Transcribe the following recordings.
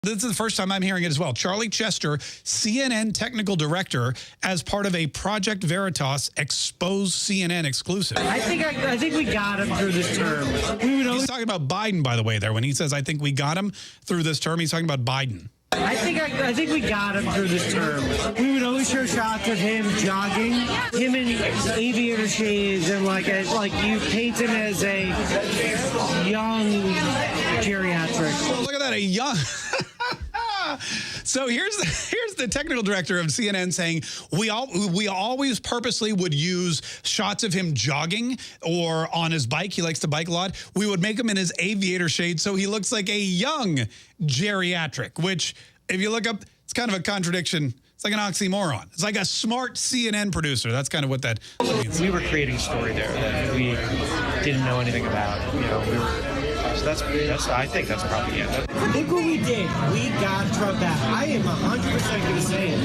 This is the first time I'm hearing it as well. Charlie Chester, CNN technical director, as part of a Project Veritas exposed CNN exclusive. I think we got him through this term. He's talking about Biden, by the way, there. When he says, I think we got him through this term, he's talking about Biden. I think we got him through this term. We would always show shots of him jogging, him in aviator shades, and like you paint him as a young geriatric. Oh, look at that, a young. So here's the technical director of CNN saying we always purposely would use shots of him jogging or on his bike. He likes to bike a lot. We would make him in his aviator shade so he looks like a young geriatric, which if you look up, it's kind of a contradiction. It's like an oxymoron. It's like a smart CNN producer. That's kind of what that means. We were creating a story there that we didn't know anything about. You know, so that's I think that's probably it. Look what we did. We got Trump out. I am 100% going to say it,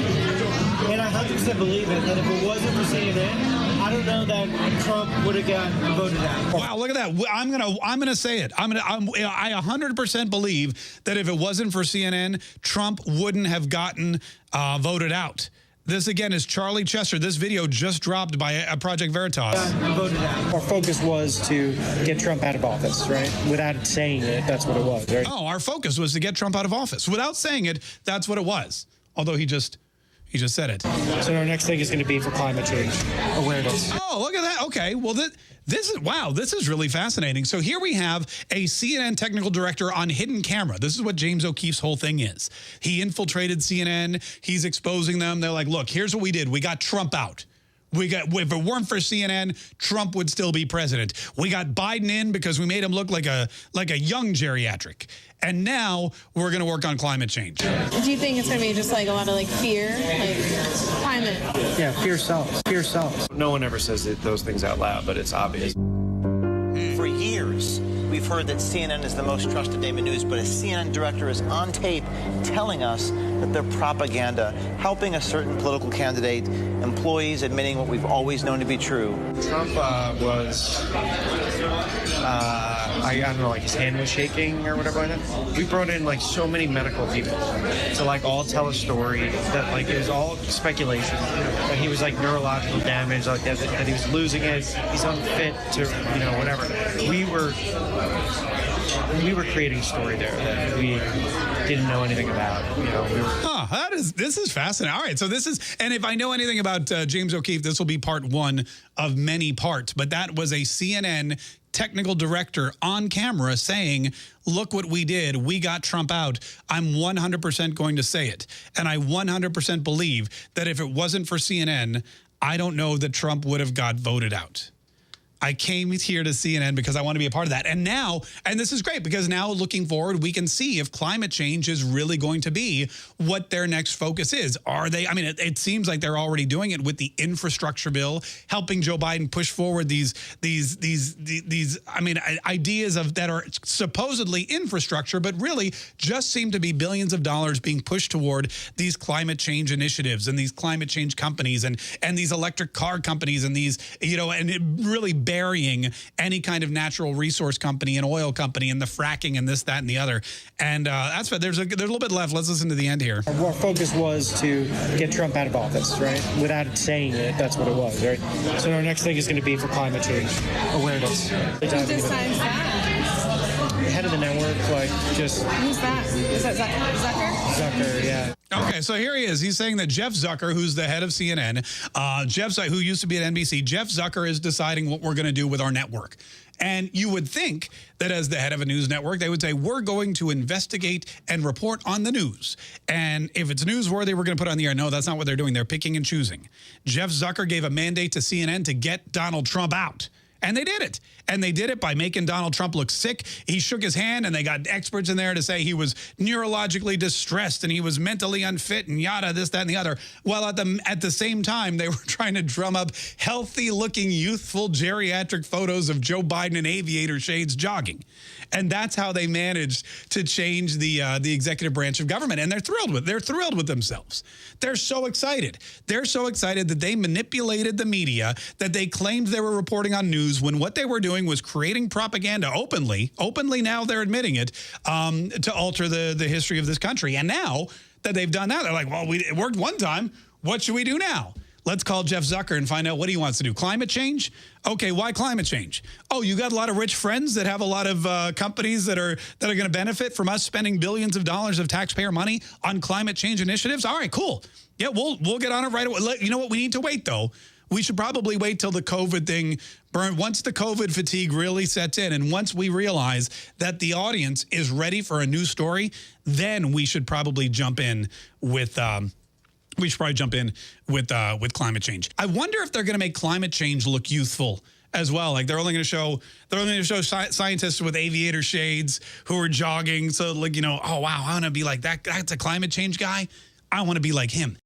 and I 100% believe it, that if it wasn't for CNN, I don't know that Trump would have got voted out. Wow, look at that. I'm gonna say it. I 100% believe that if it wasn't for CNN, Trump wouldn't have gotten voted out. This, again, is Charlie Chester. This video just dropped by a Project Veritas. Our focus was to get Trump out of office, right? Without saying it, that's what it was, right? Oh, our focus was to get Trump out of office. Without saying it, that's what it was. Although he just said it. So our next thing is going to be for climate change awareness. Oh, look at that. Okay, well, this is really fascinating. So here we have a CNN technical director on hidden camera. This is what James O'Keefe's whole thing is. He infiltrated CNN. He's exposing them. They're like, look, here's what we did. We got Trump out. If it weren't for CNN, Trump would still be president. We got Biden in because we made him look like a young geriatric. And now we're going to work on climate change. Do you think it's going to be just like a lot of like fear, like climate? Yeah, fear sells. Fear sells. No one ever says those things out loud, but it's obvious. For years, we've heard that CNN is the most trusted name in news, but a CNN director is on tape telling us that their propaganda, helping a certain political candidate, employees admitting what we've always known to be true. Trump was, I don't know, like his hand was shaking or whatever like that. We brought in like so many medical people to like all tell a story that like it was all speculation. That he was like neurological damage, like that he was losing it, he's unfit to, you know, whatever. We were creating a story there that we didn't know anything about. You know, this is fascinating. All right, so this is, and if I know anything about James O'Keefe, this will be part one of many parts. But that was a CNN technical director on camera saying, look what we did. We got Trump out. I'm 100% going to say it. And I 100% believe that if it wasn't for CNN, I don't know that Trump would have got voted out. I came here to CNN because I want to be a part of that. And now, and this is great because now looking forward, we can see if climate change is really going to be what their next focus is. Are they, I mean, it seems like they're already doing it with the infrastructure bill, helping Joe Biden push forward these I mean, ideas that are supposedly infrastructure, but really just seem to be billions of dollars being pushed toward these climate change initiatives and these climate change companies and these electric car companies and these, you know, and it really burying any kind of natural resource company and oil company and the fracking and this, that, and the other. And that's what there's a little bit left. Let's listen to the end here. Our focus was to get Trump out of office, right? Without saying it, that's what it was, right? So our next thing is going to be for climate change awareness. Who decides that? The head of the network, like, just... Who's that? Is that Zucker? Zucker, yeah. Okay, so here he is. He's saying that Jeff Zucker, who's the head of CNN, Jeff Zucker, who used to be at NBC, Jeff Zucker is deciding what we're going to do with our network. And you would think that as the head of a news network, they would say, we're going to investigate and report on the news. And if it's newsworthy, we're going to put it on the air. No, that's not what they're doing. They're picking and choosing. Jeff Zucker gave a mandate to CNN to get Donald Trump out. And they did it. And they did it by making Donald Trump look sick. He shook his hand, and they got experts in there to say he was neurologically distressed and he was mentally unfit and yada, this, that, and the other. While at the same time, they were trying to drum up healthy-looking, youthful, geriatric photos of Joe Biden in aviator shades jogging. And that's how they managed to change the executive branch of government. And they're thrilled with themselves. They're so excited. They're so excited that they manipulated the media, that they claimed they were reporting on news news when what they were doing was creating propaganda openly now they're admitting it, to alter the history of this country. And now that they've done that, they're like, well, it worked one time. What should we do now? Let's call Jeff Zucker and find out what he wants to do. Climate change? Okay, why climate change? Oh, you got a lot of rich friends that have a lot of companies that are going to benefit from us spending billions of dollars of taxpayer money on climate change initiatives? All right, cool. Yeah, we'll get on it right away. You know what? We need to wait, though. We should probably wait till the COVID thing burns. Once the COVID fatigue really sets in, and once we realize that the audience is ready for a new story, then we should probably jump in with with climate change. I wonder if they're going to make climate change look youthful as well. Like they're only going to show scientists with aviator shades who are jogging. So like, you know, oh wow, I want to be like that. That's a climate change guy. I want to be like him.